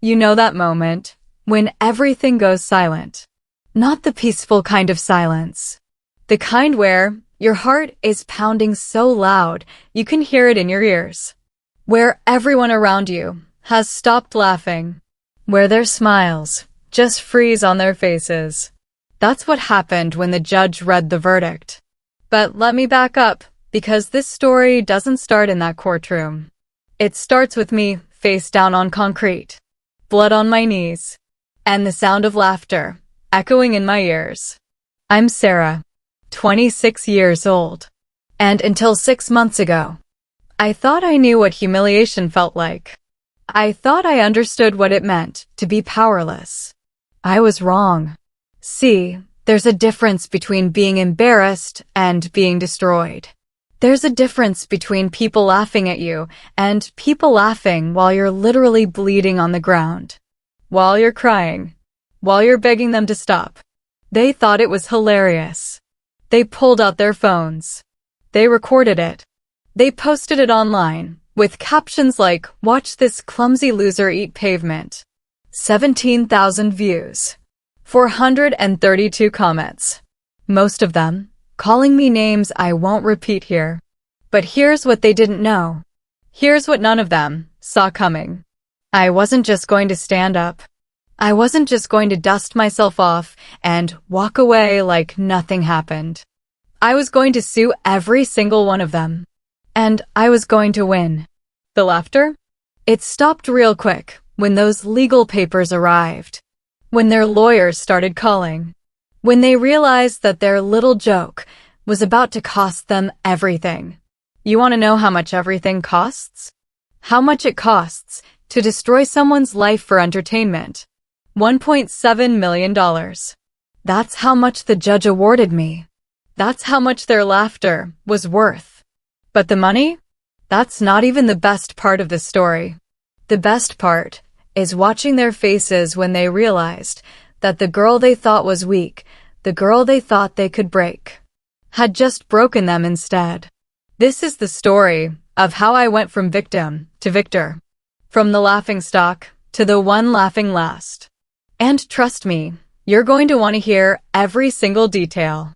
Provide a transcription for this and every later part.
You know that moment when everything goes silent. Not the peaceful kind of silence. The kind where your heart is pounding so loud you can hear it in your ears. Where everyone around you has stopped laughing. Where their smiles just freeze on their faces. That's what happened when the judge read the verdict. But let me back up, because this story doesn't start in that courtroom. It starts with me face down on concrete, blood on my knees, and the sound of laughter echoing in my ears. I'm Sarah, 26 years old, and until 6 months ago, I thought I knew what humiliation felt like. I thought I understood what it meant to be powerless. I was wrong. See, there's a difference between being embarrassed and being destroyed. There's a difference between people laughing at you and people laughing while you're literally bleeding on the ground. While you're crying. While you're begging them to stop. They thought it was hilarious. They pulled out their phones. They recorded it. They posted it online with captions like, "Watch this clumsy loser eat pavement." 17,000 views. 432 comments. Most of them calling me names I won't repeat here. But here's what they didn't know. Here's what none of them saw coming. I wasn't just going to stand up. I wasn't just going to dust myself off and walk away like nothing happened. I was going to sue every single one of them. And I was going to win. The laughter? It stopped real quick when those legal papers arrived. When their lawyers started calling. When they realized that their little joke was about to cost them everything. You want to know how much everything costs? How much it costs to destroy someone's life for entertainment. $1.7 million. That's how much the judge awarded me. That's how much their laughter was worth. But the money? That's not even the best part of the story. The best part is watching their faces when they realized that the girl they thought was weak, the girl they thought they could break, had just broken them instead. This is the story of how I went from victim to victor. From the laughingstock to the one laughing last. And trust me, you're going to want to hear every single detail.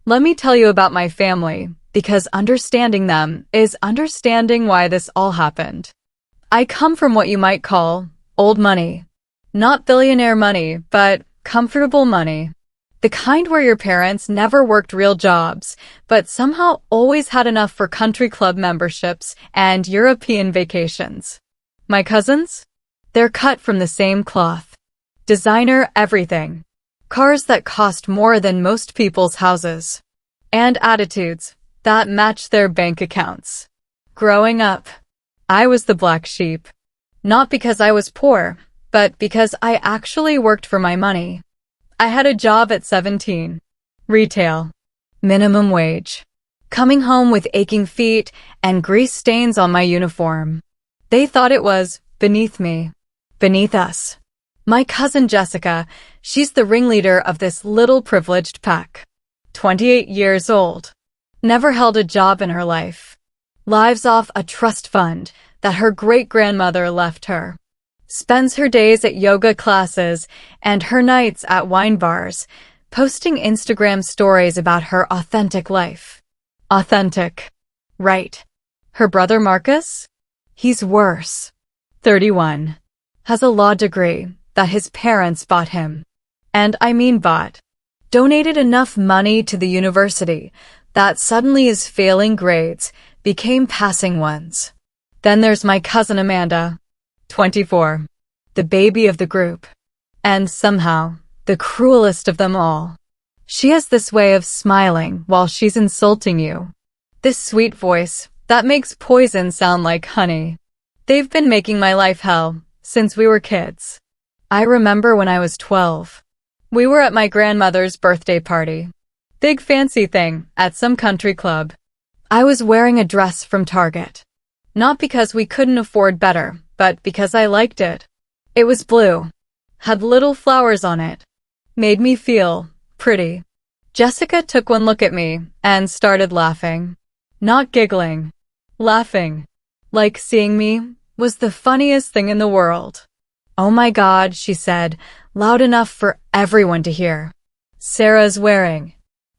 Let me tell you about my family, because understanding them is understanding why this all happened. I come from what you might call old money. Not billionaire money, but comfortable money. The kind where your parents never worked real jobs, but somehow always had enough for country club memberships and European vacations. My cousins? They're cut from the same cloth. Designer everything. Cars that cost more than most people's houses. And attitudes that match their bank accounts. Growing up, I was the black sheep. Not because I was poor, but because I actually worked for my money. I had a job at 17. Retail. Minimum wage. Coming home with aching feet and grease stains on my uniform. They thought it was beneath me. Beneath us. My cousin Jessica, she's the ringleader of this little privileged pack. 28 years old. Never held a job in her life. Lives off a trust fund that her great-grandmother left her. Spends her days at yoga classes and her nights at wine bars, posting Instagram stories about her authentic life. Authentic. Right. Her brother Marcus? He's worse. 31. Has a law degree that his parents bought him. And I mean bought. Donated enough money to the university that suddenly his failing grades became passing ones. Then there's my cousin Amanda, 24, the baby of the group. And somehow, the cruelest of them all. She has this way of smiling while she's insulting you. This sweet voice that makes poison sound like honey. They've been making my life hell since we were kids. I remember when I was 12. We were at my grandmother's birthday party. Big fancy thing at some country club. I was wearing a dress from Target. Not because we couldn't afford better, but because I liked it. It was blue. Had little flowers on it. Made me feel pretty. Jessica took one look at me and started laughing. Not giggling. Laughing. Like seeing me was the funniest thing in the world. "Oh my God," she said, loud enough for everyone to hear. "Sarah's wearing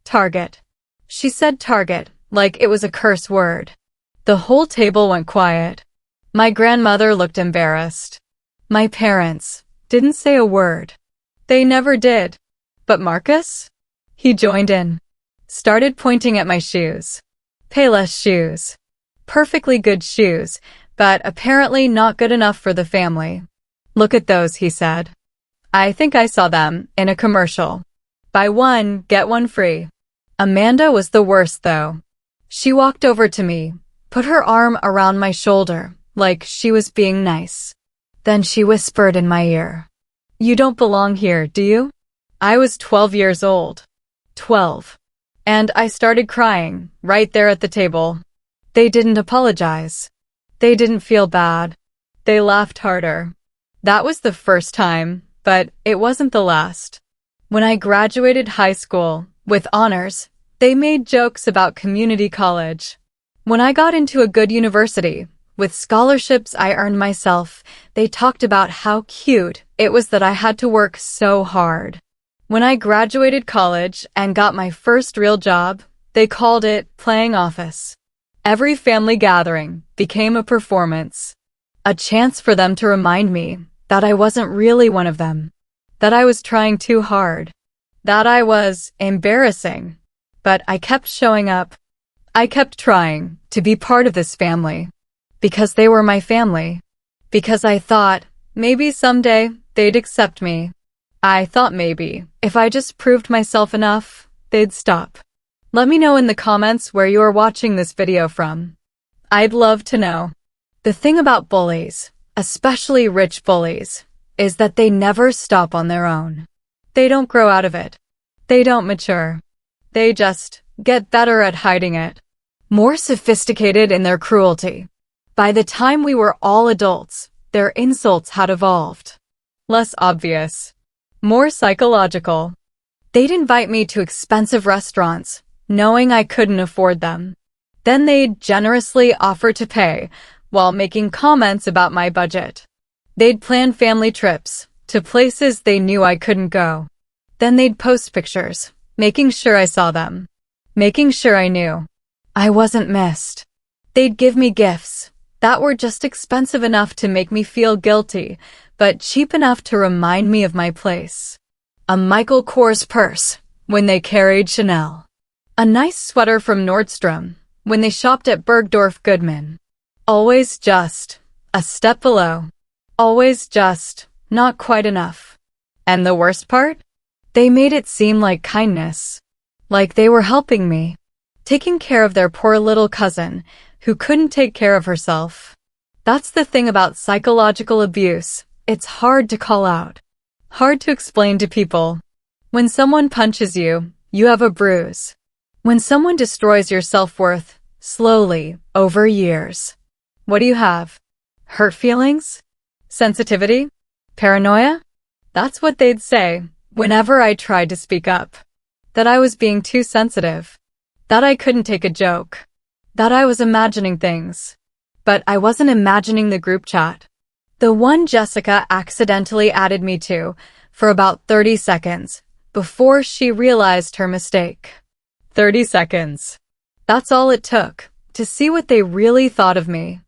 Target." She said Target like it was a curse word. The whole table went quiet. My grandmother looked embarrassed. My parents didn't say a word. They never did. But Marcus? He joined in. Started pointing at my shoes. Payless shoes. Perfectly good shoes, but apparently not good enough for the family. "Look at those," he said. "I think I saw them in a commercial. Buy one, get one free." Amanda was the worst, though. She walked over to me, put her arm around my shoulder, like she was being nice. Then she whispered in my ear, "You don't belong here, do you?" I was 12 years old. 12. And I started crying, right there at the table. They didn't apologize. They didn't feel bad. They laughed harder. That was the first time, but it wasn't the last. When I graduated high school, with honors, they made jokes about community college. When I got into a good university, with scholarships I earned myself, they talked about how cute it was that I had to work so hard. When I graduated college and got my first real job, they called it playing office. Every family gathering became a performance, a chance for them to remind me that I wasn't really one of them, that I was trying too hard, that I was embarrassing. But I kept showing up. I kept trying to be part of this family, because they were my family, because I thought maybe someday they'd accept me. I thought maybe if I just proved myself enough, they'd stop. Let me know in the comments where you are watching this video from. I'd love to know. The thing about bullies, especially rich bullies, is that they never stop on their own. They don't grow out of it. They don't mature. They just get better at hiding it. More sophisticated in their cruelty. By the time we were all adults, their insults had evolved. Less obvious. More psychological. They'd invite me to expensive restaurants, knowing I couldn't afford them. Then they'd generously offer to pay, while making comments about my budget. They'd plan family trips to places they knew I couldn't go. Then they'd post pictures, making sure I saw them, making sure I knew I wasn't missed. They'd give me gifts that were just expensive enough to make me feel guilty, but cheap enough to remind me of my place. A Michael Kors purse when they carried Chanel. A nice sweater from Nordstrom when they shopped at Bergdorf Goodman. Always just a step below. Always just not quite enough. And the worst part? They made it seem like kindness. Like they were helping me. Taking care of their poor little cousin who couldn't take care of herself. That's the thing about psychological abuse. It's hard to call out. Hard to explain to people. When someone punches you, you have a bruise. When someone destroys your self-worth, slowly, over years, what do you have? Hurt feelings? Sensitivity? Paranoia? That's what they'd say whenever I tried to speak up. That I was being too sensitive. That I couldn't take a joke. That I was imagining things. But I wasn't imagining the group chat. The one Jessica accidentally added me to for about 30 seconds before she realized her mistake. 30 seconds. That's all it took to see what they really thought of me.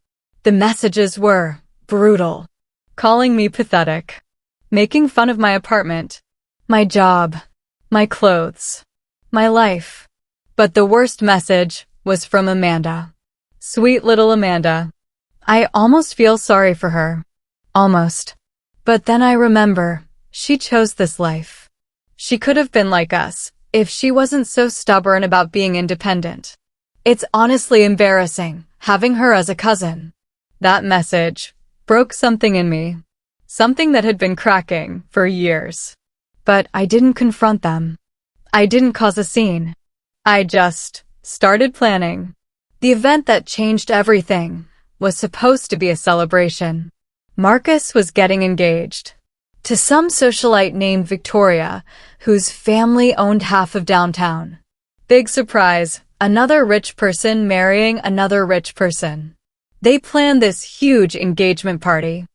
The messages were brutal. Calling me pathetic. Making fun of my apartment. My job. My clothes. My life. But the worst message was from Amanda. Sweet little Amanda. I almost feel sorry for her. Almost. But then I remember, she chose this life. She could have been like us, if she wasn't so stubborn about being independent. It's honestly embarrassing, having her as a cousin. That message broke something in me. Something that had been cracking for years. But I didn't confront them. I didn't cause a scene. I just started planning. The event that changed everything was supposed to be a celebration. Marcus was getting engaged to some socialite named Victoria, whose family owned half of downtown. Big surprise, another rich person marrying another rich person. They planned this huge engagement party.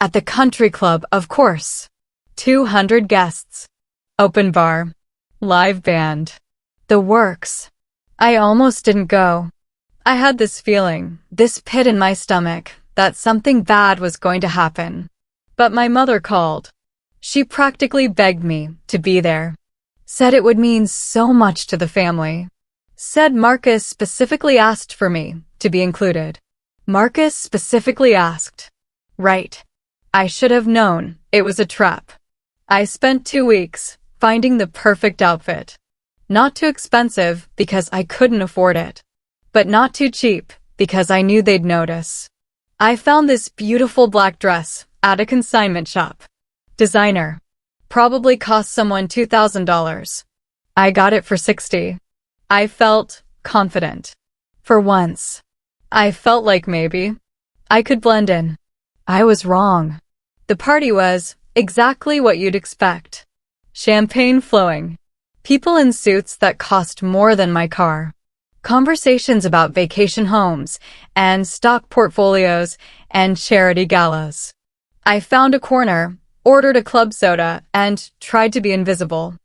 At the country club, of course. 200 guests. Open bar. Live band. The works. I almost didn't go. I had this feeling, this pit in my stomach, that something bad was going to happen. But my mother called. She practically begged me to be there. Said it would mean so much to the family. Said Marcus specifically asked for me to be included. Marcus specifically asked. Right. I should have known it was a trap. I spent 2 weeks finding the perfect outfit. Not too expensive because I couldn't afford it, but not too cheap because I knew they'd notice. I found this beautiful black dress at a consignment shop. Designer. Probably cost someone $2,000. I got it for $60. I felt confident. For once. I felt like maybe I could blend in. I was wrong. The party was exactly what you'd expect. Champagne flowing. People in suits that cost more than my car. Conversations about vacation homes and stock portfolios and charity galas. I found a corner, ordered a club soda, and tried to be invisible.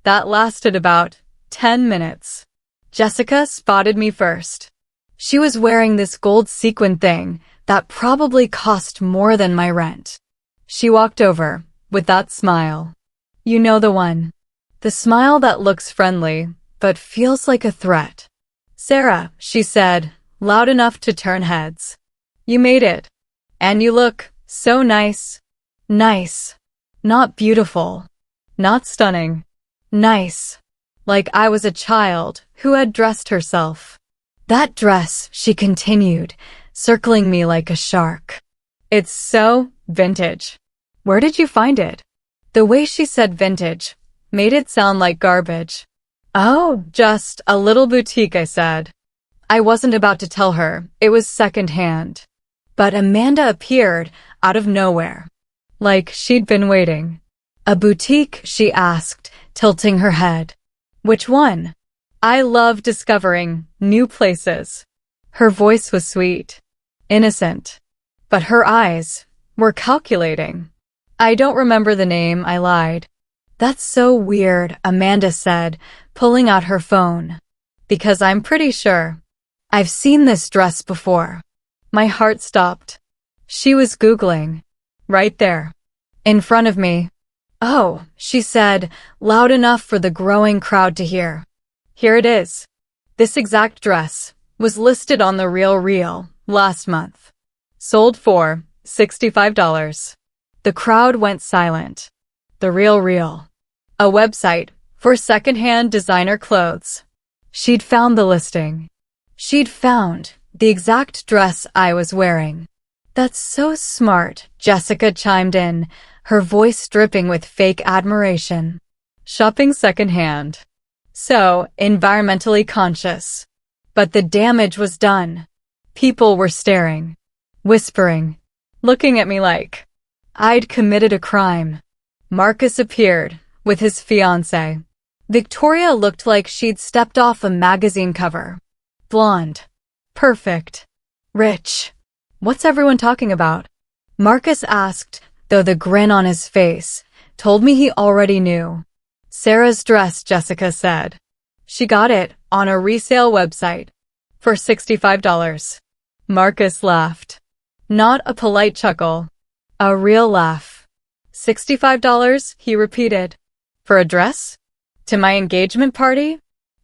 That lasted about 10 minutes. Jessica spotted me first. She was wearing this gold sequin thing that probably cost more than my rent. She walked over with that smile. You know the one. The smile that looks friendly, but feels like a threat. Sarah, she said, loud enough to turn heads. You made it. And you look so nice. Nice. Not beautiful. Not stunning. Nice. Like I was a child who had dressed herself. That dress, she continued, circling me like a shark. It's so vintage. Where did you find it? The way she said vintage made it sound like garbage. Oh, just a little boutique, I said. I wasn't about to tell her it was secondhand. But Amanda appeared out of nowhere. Like she'd been waiting. A boutique, she asked, tilting her head. Which one? I love discovering new places. Her voice was sweet, innocent, but her eyes were calculating. I don't remember the name, I lied. That's so weird, Amanda said, pulling out her phone. Because I'm pretty sure I've seen this dress before. My heart stopped. She was Googling. Right there. In front of me. Oh, she said, loud enough for the growing crowd to hear. Here it is. This exact dress was listed on the Real last month. Sold for $65. The crowd went silent. The Real. A website for secondhand designer clothes. She'd found the listing. She'd found the exact dress I was wearing. That's so smart, Jessica chimed in, her voice dripping with fake admiration. Shopping secondhand. So environmentally conscious. But the damage was done. People were staring, whispering, looking at me like I'd committed a crime. Marcus appeared with his fiancée. Victoria looked like she'd stepped off a magazine cover. Blonde. Perfect. Rich. What's everyone talking about? Marcus asked, though the grin on his face told me he already knew. Sarah's dress, Jessica said. She got it on a resale website for $65. Marcus laughed. Not a polite chuckle. A real laugh. $65, he repeated. For a dress? To my engagement party?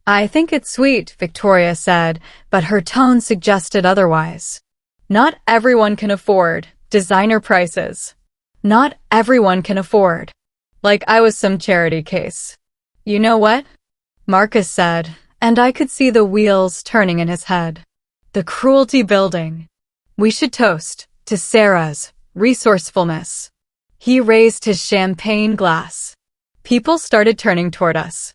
I think it's sweet, Victoria said, but her tone suggested otherwise. Not everyone can afford designer prices. Not everyone can afford. Like I was some charity case. You know what? Marcus said, and I could see the wheels turning in his head. The cruelty building. We should toast to Sarah's resourcefulness. He raised his champagne glass. People started turning toward us.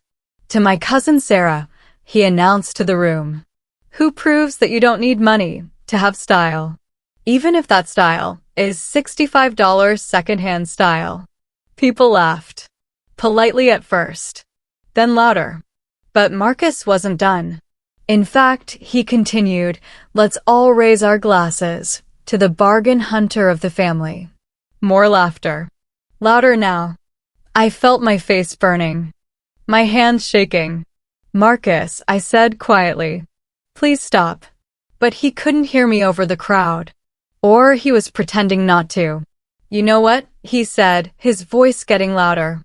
To my cousin Sarah, he announced to the room. Who proves that you don't need money to have style. Even if that style is $65 secondhand style. People laughed. Politely at first. Then louder. But Marcus wasn't done. In fact, he continued, let's all raise our glasses to the bargain hunter of the family. More laughter. Louder now. I felt my face burning. My hands shaking. Marcus, I said quietly. Please stop. But he couldn't hear me over the crowd. Or he was pretending not to. You know what? He said, his voice getting louder.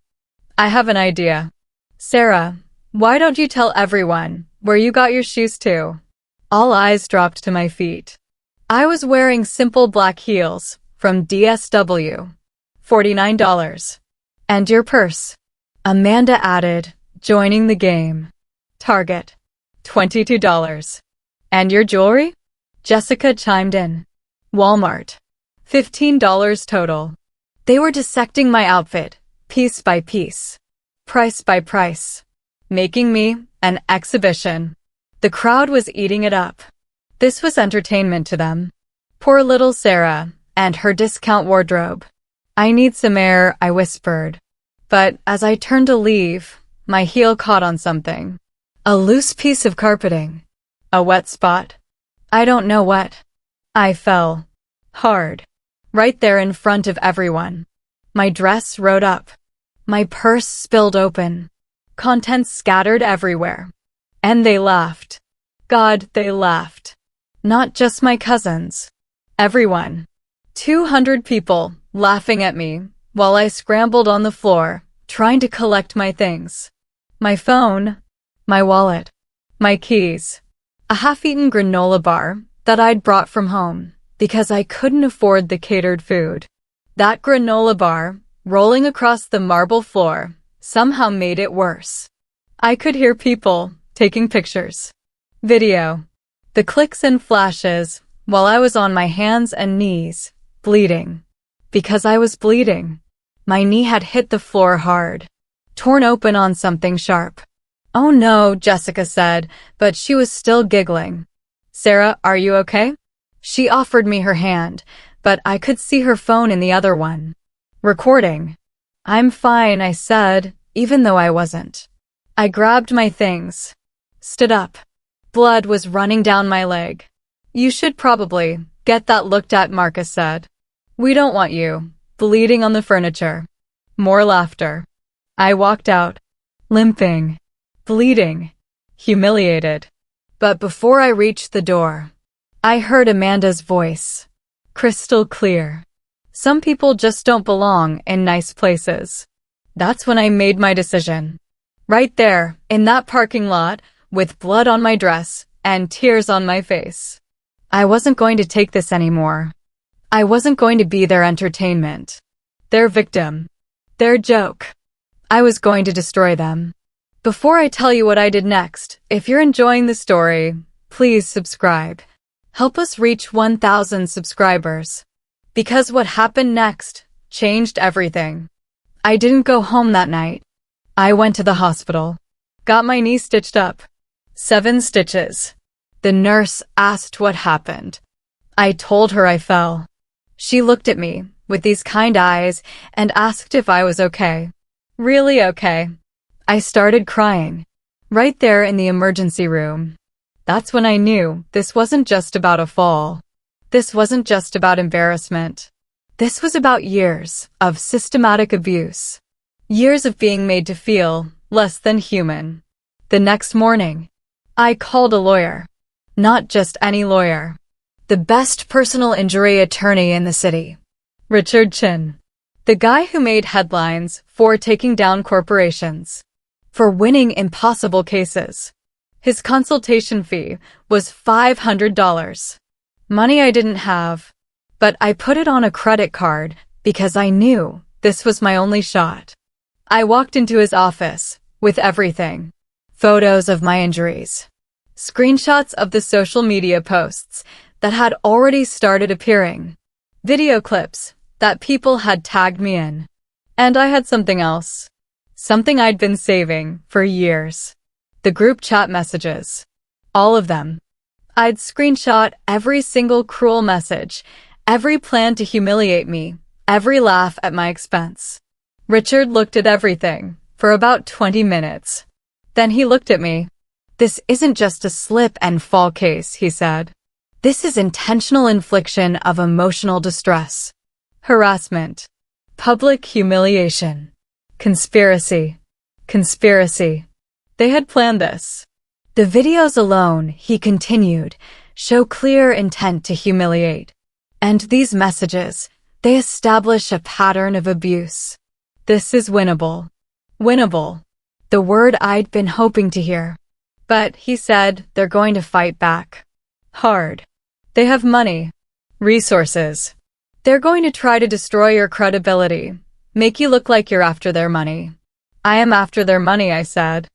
I have an idea. Sarah, why don't you tell everyone where you got your shoes to? All eyes dropped to my feet. I was wearing simple black heels from DSW. $49. And your purse? Amanda added, joining the game. Target. $22. And your jewelry? Jessica chimed in. Walmart. $15 total. They were dissecting my outfit, piece by piece, price by price, making me an exhibition. The crowd was eating it up. This was entertainment to them. Poor little Sarah and her discount wardrobe. I need some air, I whispered. But as I turned to leave, my heel caught on something. A loose piece of carpeting. A wet spot. I don't know what. I fell. Hard. Right there in front of everyone. My dress rode up. My purse spilled open. Contents scattered everywhere. And they laughed. God, they laughed. Not just my cousins. Everyone. 200 people laughing at me while I scrambled on the floor, trying to collect my things. My phone, my wallet, my keys, a half-eaten granola bar that I'd brought from home because I couldn't afford the catered food. That granola bar, rolling across the marble floor, somehow made it worse. I could hear people taking pictures. Video. The clicks and flashes while I was on my hands and knees, bleeding. Because I was bleeding. My knee had hit the floor hard, torn open on something sharp. Oh no, Jessica said, but she was still giggling. Sarah, are you okay? She offered me her hand, but I could see her phone in the other one. Recording. I'm fine, I said, even though I wasn't. I grabbed my things. Stood up. Blood was running down my leg. You should probably get that looked at, Marcus said. We don't want you bleeding on the furniture. More laughter. I walked out, limping, bleeding, humiliated. But before I reached the door, I heard Amanda's voice, crystal clear. Some people just don't belong in nice places. That's when I made my decision. Right there, in that parking lot, with blood on my dress and tears on my face. I wasn't going to take this anymore. I wasn't going to be their entertainment, their victim, their joke. I was going to destroy them. Before I tell you what I did next, if you're enjoying the story, please subscribe. Help us reach 1,000 subscribers. Because what happened next changed everything. I didn't go home that night. I went to the hospital. Got my knee stitched up. 7 stitches. The nurse asked what happened. I told her I fell. She looked at me with these kind eyes and asked if I was okay. Really okay. I started crying. Right there in the emergency room. That's when I knew this wasn't just about a fall. This wasn't just about embarrassment. This was about years of systematic abuse. Years of being made to feel less than human. The next morning, I called a lawyer. Not just any lawyer. The best personal injury attorney in the city. Richard Chin. The guy who made headlines for taking down corporations. For winning impossible cases. His consultation fee was $500. Money I didn't have. But I put it on a credit card because I knew this was my only shot. I walked into his office with everything. Photos of my injuries. Screenshots of the social media posts that had already started appearing. Video clips that people had tagged me in. And I had something else. Something I'd been saving for years. The group chat messages. All of them. I'd screenshot every single cruel message, every plan to humiliate me, every laugh at my expense. Richard looked at everything for about 20 minutes. Then he looked at me. This isn't just a slip and fall case, he said. This is intentional infliction of emotional distress. harassment, public humiliation, conspiracy, conspiracy. They had planned this. The videos alone, he continued, show clear intent to humiliate. And these messages, they establish a pattern of abuse. This is winnable. Winnable. The word I'd been hoping to hear. But, he said, they're going to fight back. Hard. They have money. Resources. They're going to try to destroy your credibility, make you look like you're after their money. I am after their money, I said.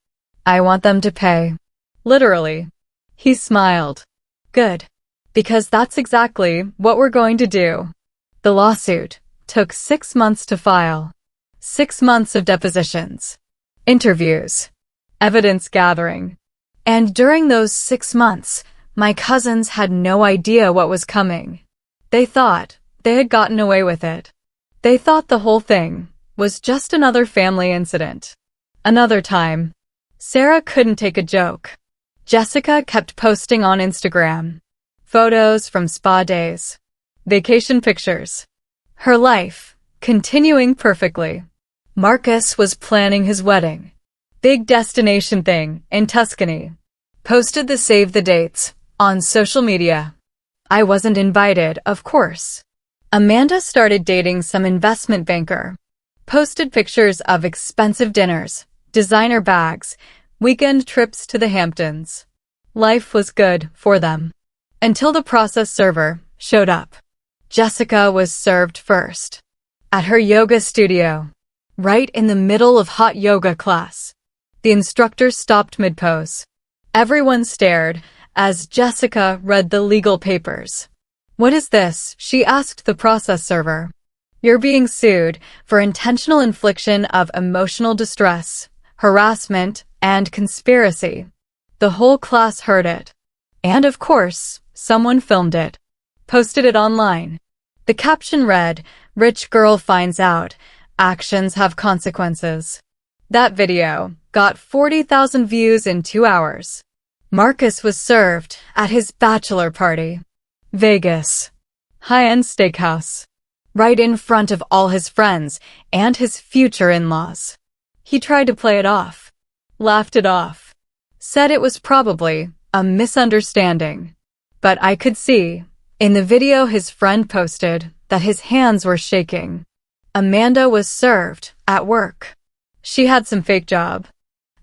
I want them to pay. Literally. He smiled. Good. Because that's exactly what we're going to do. The lawsuit took 6 months to file. 6 months of depositions, interviews, evidence gathering. And during those 6 months, my cousins had no idea what was coming. They thought they had gotten away with it. They thought the whole thing was just another family incident. Another time. Sarah couldn't take a joke. Jessica kept posting on Instagram. Photos from spa days. Vacation pictures. Her life, continuing perfectly. Marcus was planning his wedding. Big destination thing in Tuscany. Posted the save the dates on social media. I wasn't invited, of course. Amanda started dating some investment banker. Posted pictures of expensive dinners, designer bags, weekend trips to the Hamptons. Life was good for them. Until the process server showed up. Jessica was served first. At her yoga studio. Right in the middle of hot yoga class. The instructor stopped mid-pose. Everyone stared as Jessica read the legal papers. What is this? She asked the process server. You're being sued for intentional infliction of emotional distress, harassment, and conspiracy. The whole class heard it. And of course, someone filmed it. Posted it online. The caption read, "Rich girl finds out. Actions have consequences." That video got 40,000 views in 2 hours. Marcus was served at his bachelor party. Vegas. High-end steakhouse. Right in front of all his friends and his future in-laws. He tried to play it off. Laughed it off. Said it was probably a misunderstanding. But I could see, in the video his friend posted, that his hands were shaking. Amanda was served at work. She had some fake job.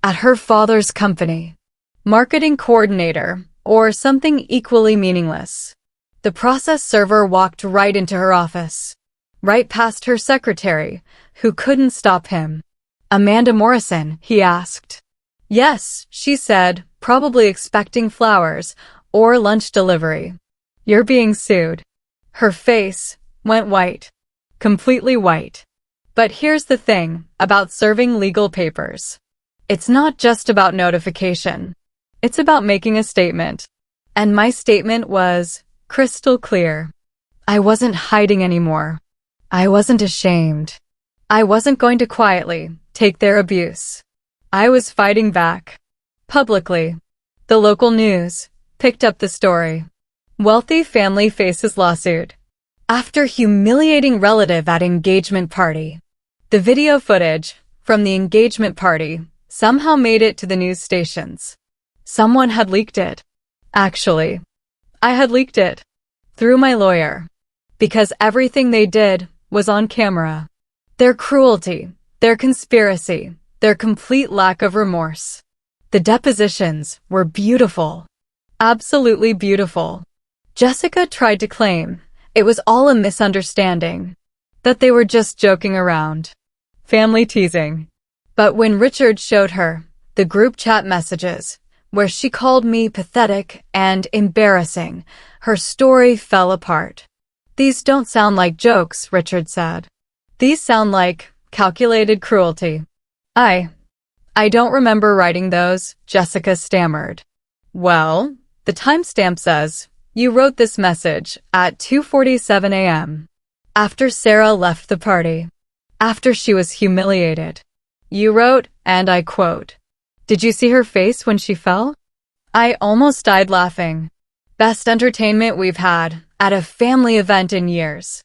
At her father's company. Marketing coordinator, or something equally meaningless. The process server walked right into her office. Right past her secretary, who couldn't stop him. Amanda Morrison, he asked. Yes, she said, probably expecting flowers or lunch delivery. You're being sued. Her face went white. Completely white. But here's the thing about serving legal papers. It's not just about notification. It's about making a statement. And my statement was crystal clear. I wasn't hiding anymore. I wasn't ashamed. I wasn't going to quietly take their abuse. I was fighting back. Publicly. The local news picked up the story. Wealthy family faces lawsuit. After humiliating relative at engagement party. The video footage from the engagement party somehow made it to the news stations. Someone had leaked it. Actually, I had leaked it. Through my lawyer. Because everything they did was on camera. Their cruelty, their conspiracy, their complete lack of remorse. The depositions were beautiful. Absolutely beautiful. Jessica tried to claim it was all a misunderstanding. That they were just joking around. Family teasing. But when Richard showed her the group chat messages, where she called me pathetic and embarrassing, her story fell apart. These don't sound like jokes, Richard said. These sound like calculated cruelty. I don't remember writing those, Jessica stammered. Well, the timestamp says, you wrote this message at 2:47 a.m. After Sarah left the party. After she was humiliated. You wrote, and I quote, "Did you see her face when she fell? I almost died laughing. Best entertainment we've had at a family event in years."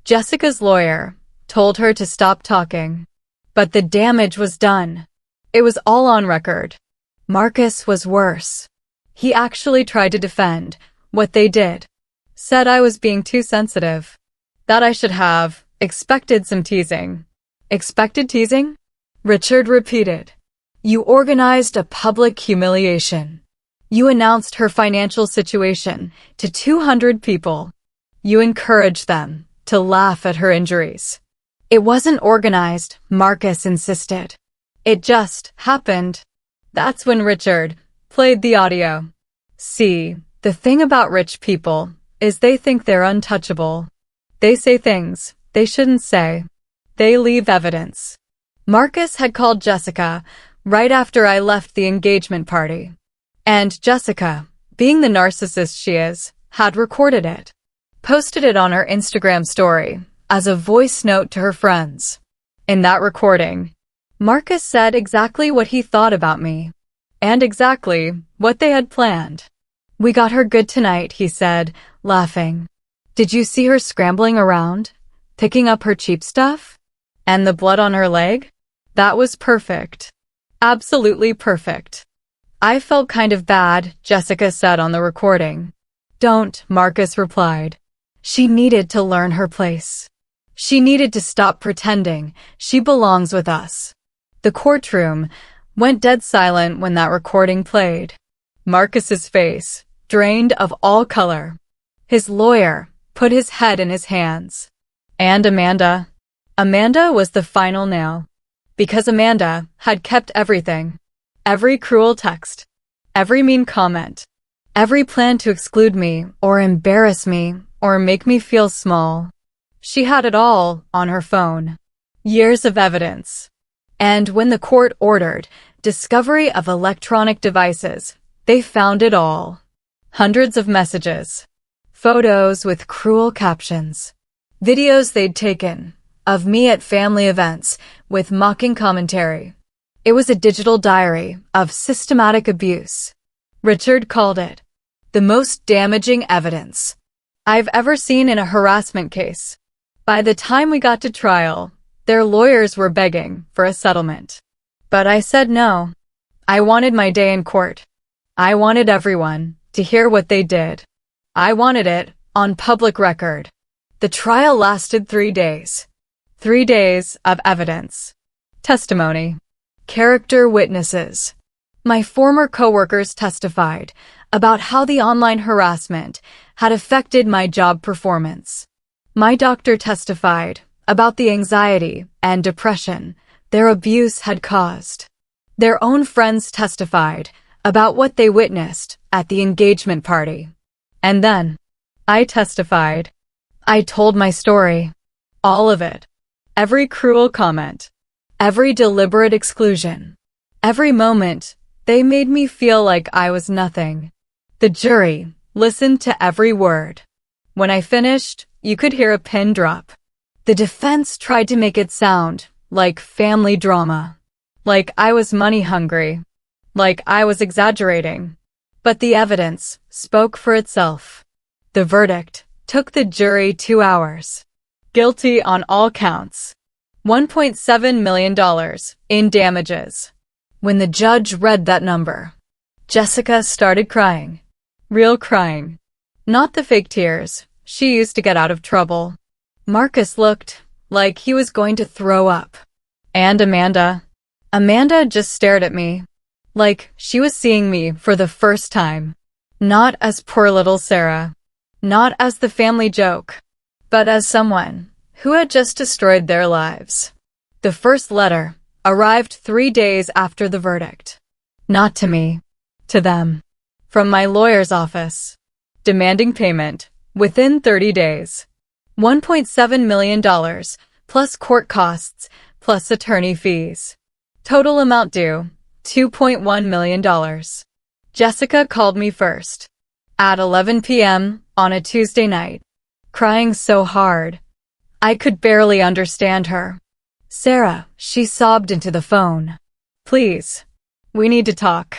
Jessica's lawyer told her to stop talking. But the damage was done. It was all on record. Marcus was worse. He actually tried to defend what they did. Said I was being too sensitive. That I should have expected some teasing. Expected teasing? Richard repeated. You organized a public humiliation. You announced her financial situation to 200 people. You encouraged them to laugh at her injuries. It wasn't organized, Marcus insisted. It just happened. That's when Richard played the audio. See, the thing about rich people is they think they're untouchable. They say things they shouldn't say. They leave evidence. Marcus had called Jessica right after I left the engagement party. And Jessica, being the narcissist she is, had recorded it. Posted it on her Instagram story as a voice note to her friends. In that recording, Marcus said exactly what he thought about me. And exactly what they had planned. We got her good tonight, he said, laughing. Did you see her scrambling around, picking up her cheap stuff? And the blood on her leg? That was perfect. Absolutely perfect. I felt kind of bad, Jessica said on the recording. Don't, Marcus replied. She needed to learn her place. She needed to stop pretending she belongs with us. The courtroom went dead silent when that recording played. Marcus's face drained of all color. His lawyer put his head in his hands. And Amanda? Amanda was the final nail. Because Amanda had kept everything. Every cruel text. Every mean comment. Every plan to exclude me or embarrass me or make me feel small. She had it all on her phone. Years of evidence. And when the court ordered discovery of electronic devices, they found it all. Hundreds of messages. Photos with cruel captions. Videos they'd taken of me at family events with mocking commentary. It was a digital diary of systematic abuse. Richard called it the most damaging evidence I've ever seen in a harassment case. By the time we got to trial, their lawyers were begging for a settlement. But I said no. I wanted my day in court. I wanted everyone to hear what they did. I wanted it on public record. The trial lasted 3 days. 3 days of evidence. Testimony. Character witnesses. My former coworkers testified about how the online harassment had affected my job performance. My doctor testified about the anxiety and depression their abuse had caused. Their own friends testified about what they witnessed at the engagement party. And then, I testified. I told my story. All of it. Every cruel comment. Every deliberate exclusion. Every moment, they made me feel like I was nothing. The jury listened to every word. When I finished, you could hear a pin drop. The defense tried to make it sound like family drama. Like I was money hungry. Like I was exaggerating. But the evidence spoke for itself. The verdict took the jury 2 hours. Guilty on all counts. $1.7 million in damages. When the judge read that number, Jessica started crying. Real crying. Not the fake tears she used to get out of trouble. Marcus looked like he was going to throw up. And Amanda just stared at me. Like she was seeing me for the first time. Not as poor little Sarah. Not as the family joke. But as someone who had just destroyed their lives. The first letter arrived 3 days after the verdict. Not to me. To them. From my lawyer's office. Demanding payment within 30 days. $1.7 million plus court costs plus attorney fees. Total amount due, $2.1 million. Jessica called me first. At 11 p.m. on a Tuesday night. Crying so hard. I could barely understand her. Sarah, she sobbed into the phone. Please. We need to talk.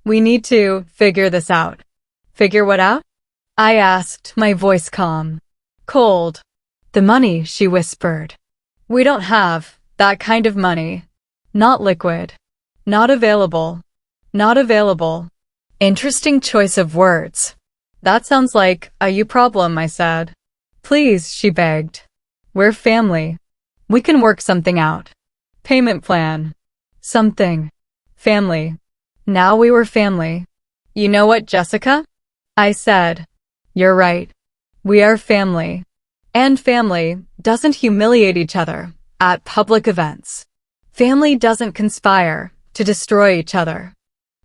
We need to figure this out. Figure what out? I asked, my voice calm. Cold. The money, she whispered. We don't have that kind of money. Not liquid. Not available. Not available. Interesting choice of words. That sounds like a you problem, I said. Please, she begged. We're family. We can work something out. Payment plan. Something. Family. Now we were family. You know what, Jessica? I said. You're right. We are family. And family doesn't humiliate each other at public events. Family doesn't conspire to destroy each other.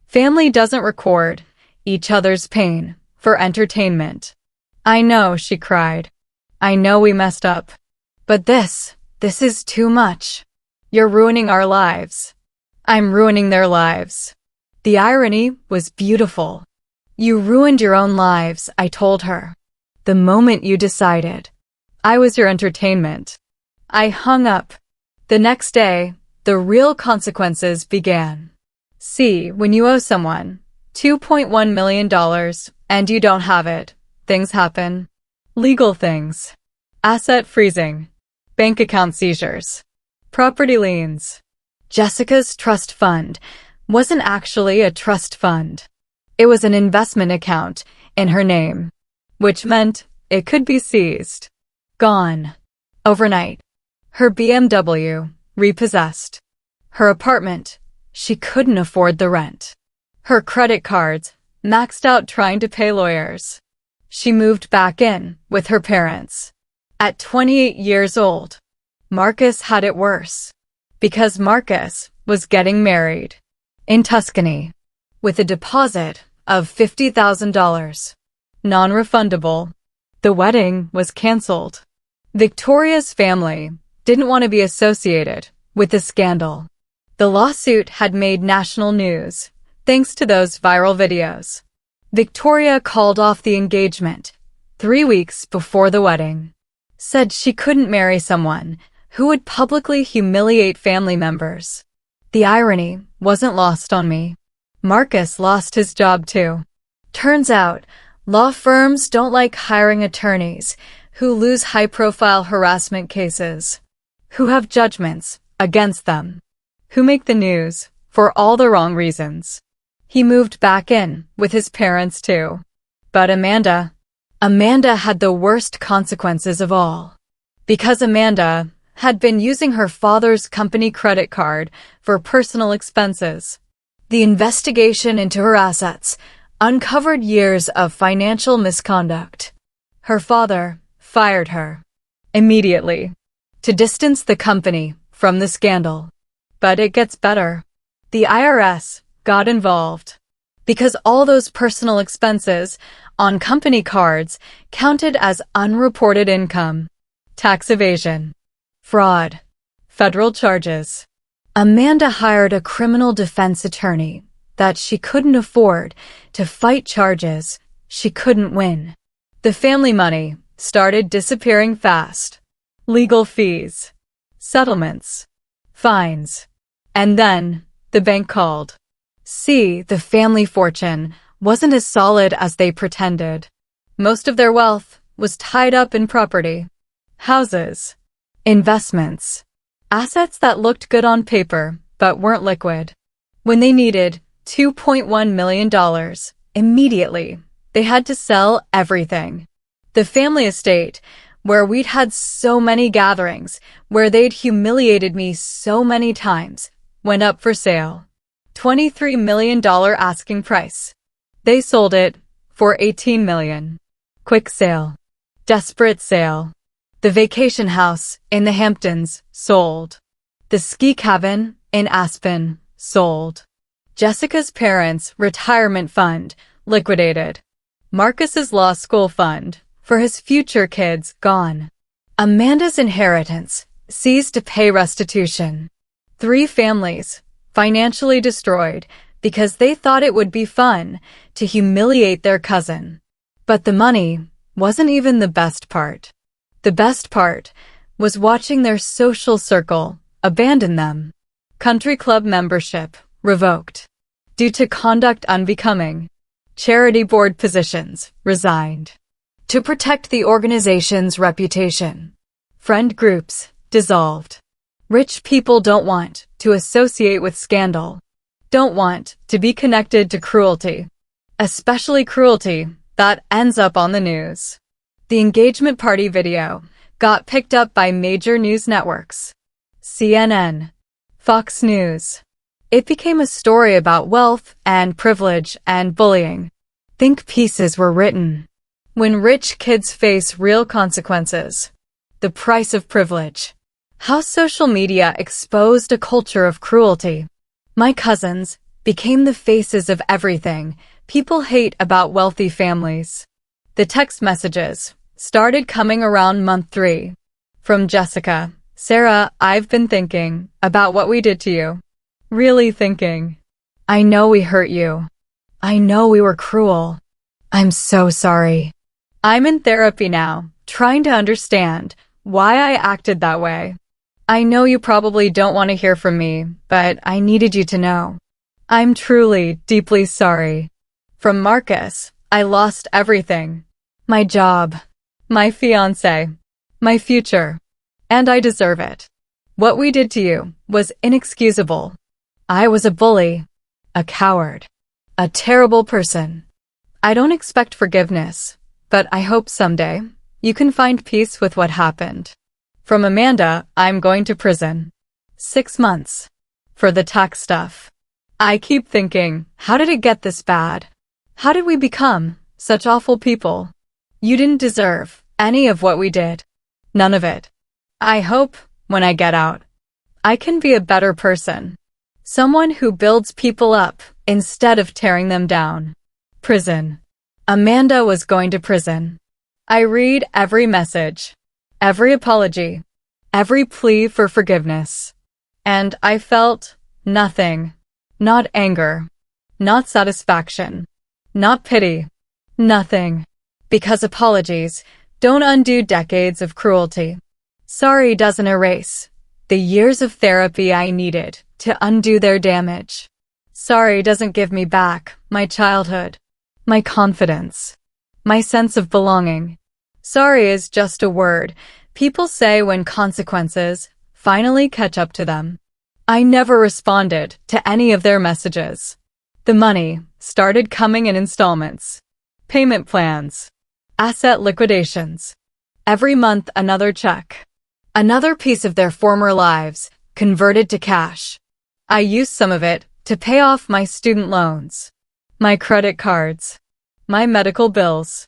Family doesn't record each other's pain for entertainment. I know, she cried. I know we messed up. But this is too much. You're ruining our lives. I'm ruining their lives. The irony was beautiful. You ruined your own lives, I told her. The moment you decided I was your entertainment. I hung up. The next day, the real consequences began. See, when you owe someone $2.1 million and you don't have it, things happen. Legal things. Asset freezing. Bank account seizures. Property liens. Jessica's trust fund wasn't actually a trust fund. It was an investment account in her name, which meant it could be seized. Gone. Overnight. Her BMW, repossessed. Her apartment, she couldn't afford the rent. Her credit cards, maxed out trying to pay lawyers. She moved back in with her parents. At 28 years old, Marcus had it worse. Because Marcus was getting married. In Tuscany. With a deposit of $50,000. Non-refundable. The wedding was canceled. Victoria's family didn't want to be associated with the scandal. The lawsuit had made national news, thanks to those viral videos. Victoria called off the engagement 3 weeks before the wedding. Said she couldn't marry someone who would publicly humiliate family members. The irony wasn't lost on me. Marcus lost his job too. Turns out, law firms don't like hiring attorneys who lose high-profile harassment cases, who have judgments against them, who make the news for all the wrong reasons. He moved back in with his parents too. But Amanda had the worst consequences of all. Because Amanda had been using her father's company credit card for personal expenses. The investigation into her assets uncovered years of financial misconduct. Her father fired her immediately to distance the company from the scandal. But it gets better. The IRS got involved because all those personal expenses on company cards counted as unreported income. Tax evasion. Fraud. Federal charges. Amanda hired a criminal defense attorney that she couldn't afford to fight charges she couldn't win. The family money started disappearing fast. Legal fees. Settlements. Fines. And then the bank called. See, the family fortune wasn't as solid as they pretended. Most of their wealth was tied up in property. Houses. Investments. Assets that looked good on paper, but weren't liquid. When they needed $2.1 million, immediately, they had to sell everything. The family estate, where we'd had so many gatherings, where they'd humiliated me so many times, went up for sale. $23 million asking price. They sold it for $18 million. Quick sale. Desperate sale. The vacation house in the Hamptons sold. The ski cabin in Aspen sold. Jessica's parents' retirement fund liquidated. Marcus's law school fund for his future kids gone. Amanda's inheritance ceased to pay restitution. 3 families financially destroyed because they thought it would be fun to humiliate their cousin. But the money wasn't even the best part. The best part was watching their social circle abandon them. Country club membership revoked. Due to conduct unbecoming. Charity board positions resigned. To protect the organization's reputation. Friend groups dissolved. Rich people don't want to associate with scandal, don't want to be connected to cruelty, especially cruelty that ends up on the news. The engagement party video got picked up by major news networks. CNN, Fox News. It became a story about wealth and privilege and bullying. Think pieces were written. When rich kids face real consequences. The price of privilege. How social media exposed a culture of cruelty. My cousins became the faces of everything people hate about wealthy families. The text messages started coming around month 3. From Jessica, Sarah, I've been thinking about what we did to you. Really thinking. I know we hurt you. I know we were cruel. I'm so sorry. I'm in therapy now, trying to understand why I acted that way. I know you probably don't want to hear from me, but I needed you to know. I'm truly, deeply sorry. From Marcus, I lost everything. My job, my fiancé, my future. And I deserve it. What we did to you was inexcusable. I was a bully, a coward, a terrible person. I don't expect forgiveness, but I hope someday you can find peace with what happened. From Amanda, I'm going to prison. 6 months. For the tax stuff. I keep thinking, how did it get this bad? How did we become such awful people? You didn't deserve any of what we did. None of it. I hope, when I get out, I can be a better person. Someone who builds people up instead of tearing them down. Prison. Amanda was going to prison. I read every message, every apology, every plea for forgiveness. And I felt nothing. Not anger. Not satisfaction. Not pity. Nothing. Because apologies don't undo decades of cruelty. Sorry doesn't erase the years of therapy I needed to undo their damage. Sorry doesn't give me back my childhood, my confidence, my sense of belonging. Sorry is just a word people say when consequences finally catch up to them. I never responded to any of their messages. The money started coming in installments, payment plans, asset liquidations. Every month another check. Another piece of their former lives converted to cash. I used some of it to pay off my student loans, my credit cards, my medical bills.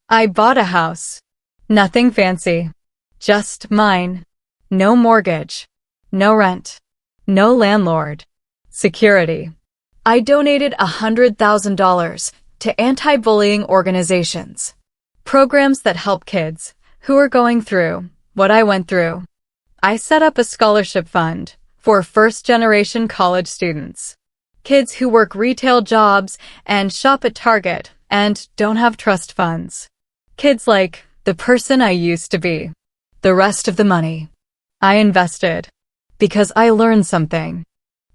I bought a house. Nothing fancy. Just mine. No mortgage. No rent. No landlord. Security. I donated $100,000 to anti-bullying organizations. Programs that help kids who are going through what I went through. I set up a scholarship fund for first-generation college students. Kids who work retail jobs and shop at Target and don't have trust funds. Kids like the person I used to be. The rest of the money I invested because I learned something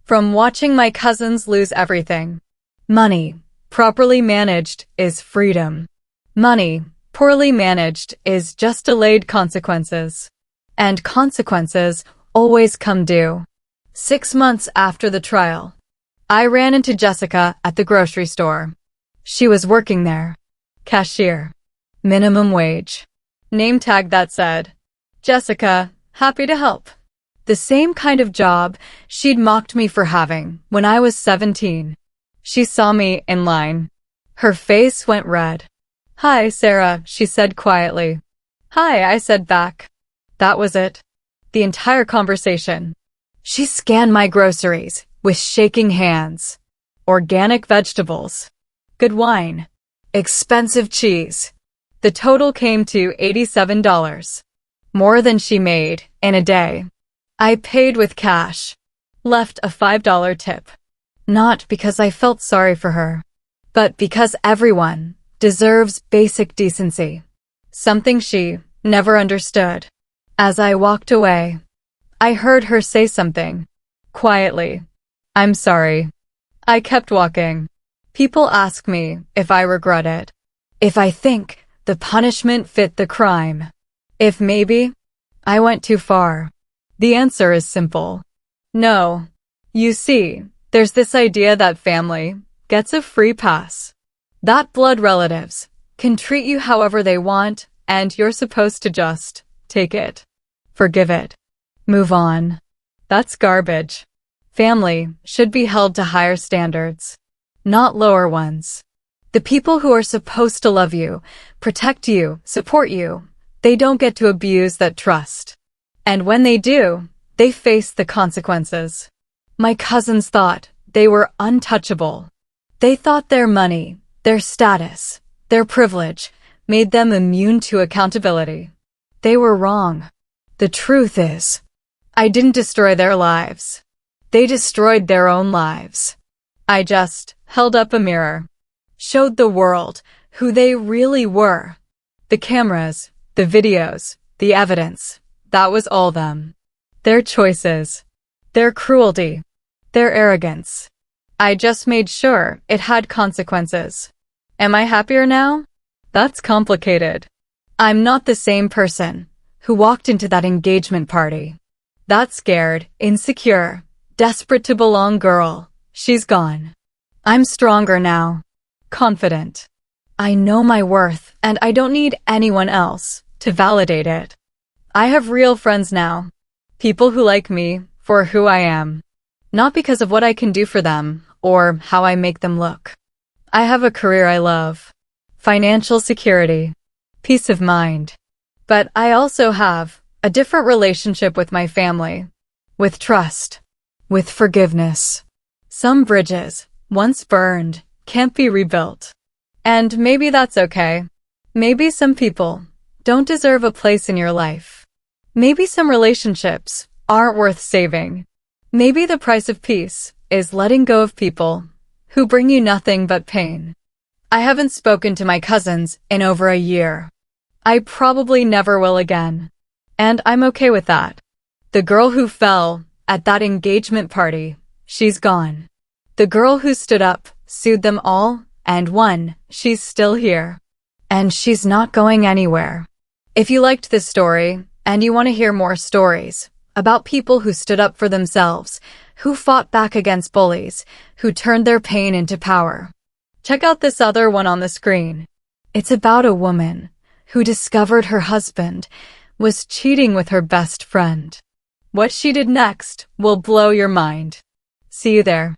from watching my cousins lose everything. Money, properly managed, is freedom. Money, poorly managed, is just delayed consequences. And consequences always come due. 6 months after the trial, I ran into Jessica at the grocery store. She was working there. Cashier. Minimum wage. Name tag that said, Jessica, happy to help. The same kind of job she'd mocked me for having when I was 17. She saw me in line. Her face went red. Hi, Sarah, she said quietly. Hi, I said back. That was it. The entire conversation. She scanned my groceries with shaking hands. Organic vegetables. Good wine. Expensive cheese. The total came to $87. More than she made in a day. I paid with cash. Left a $5 tip. Not because I felt sorry for her, but because everyone deserves basic decency. Something she never understood. As I walked away, I heard her say something. Quietly. I'm sorry. I kept walking. People ask me if I regret it. If I think the punishment fit the crime. If maybe I went too far. The answer is simple. No. You see, there's this idea that family gets a free pass. That blood relatives can treat you however they want, and you're supposed to just take it, forgive it, move on. That's garbage. Family should be held to higher standards, not lower ones. The people who are supposed to love you, protect you, support you, they don't get to abuse that trust. And when they do, they face the consequences. My cousins thought they were untouchable. They thought their money, their status, their privilege made them immune to accountability. They were wrong. The truth is, I didn't destroy their lives. They destroyed their own lives. I just held up a mirror, showed the world who they really were. The cameras, the videos, the evidence, that was all them. Their choices, their cruelty, their arrogance. I just made sure it had consequences. Am I happier now? That's complicated. I'm not the same person who walked into that engagement party. That scared, insecure, desperate to belong girl, she's gone. I'm stronger now, confident. I know my worth, and I don't need anyone else to validate it. I have real friends now, people who like me for who I am, not because of what I can do for them or how I make them look. I have a career I love, financial security, peace of mind. But I also have a different relationship with my family, with trust, with forgiveness. Some bridges, once burned, can't be rebuilt. And maybe that's okay. Maybe some people don't deserve a place in your life. Maybe some relationships aren't worth saving. Maybe the price of peace is letting go of people who bring you nothing but pain. I haven't spoken to my cousins in over a year. I probably never will again. And I'm okay with that. The girl who fell at that engagement party, she's gone. The girl who stood up, sued them all, and won, she's still here. And she's not going anywhere. If you liked this story, and you want to hear more stories about people who stood up for themselves, who fought back against bullies, who turned their pain into power, check out this other one on the screen. It's about a woman who discovered her husband was cheating with her best friend. What she did next will blow your mind. See you there.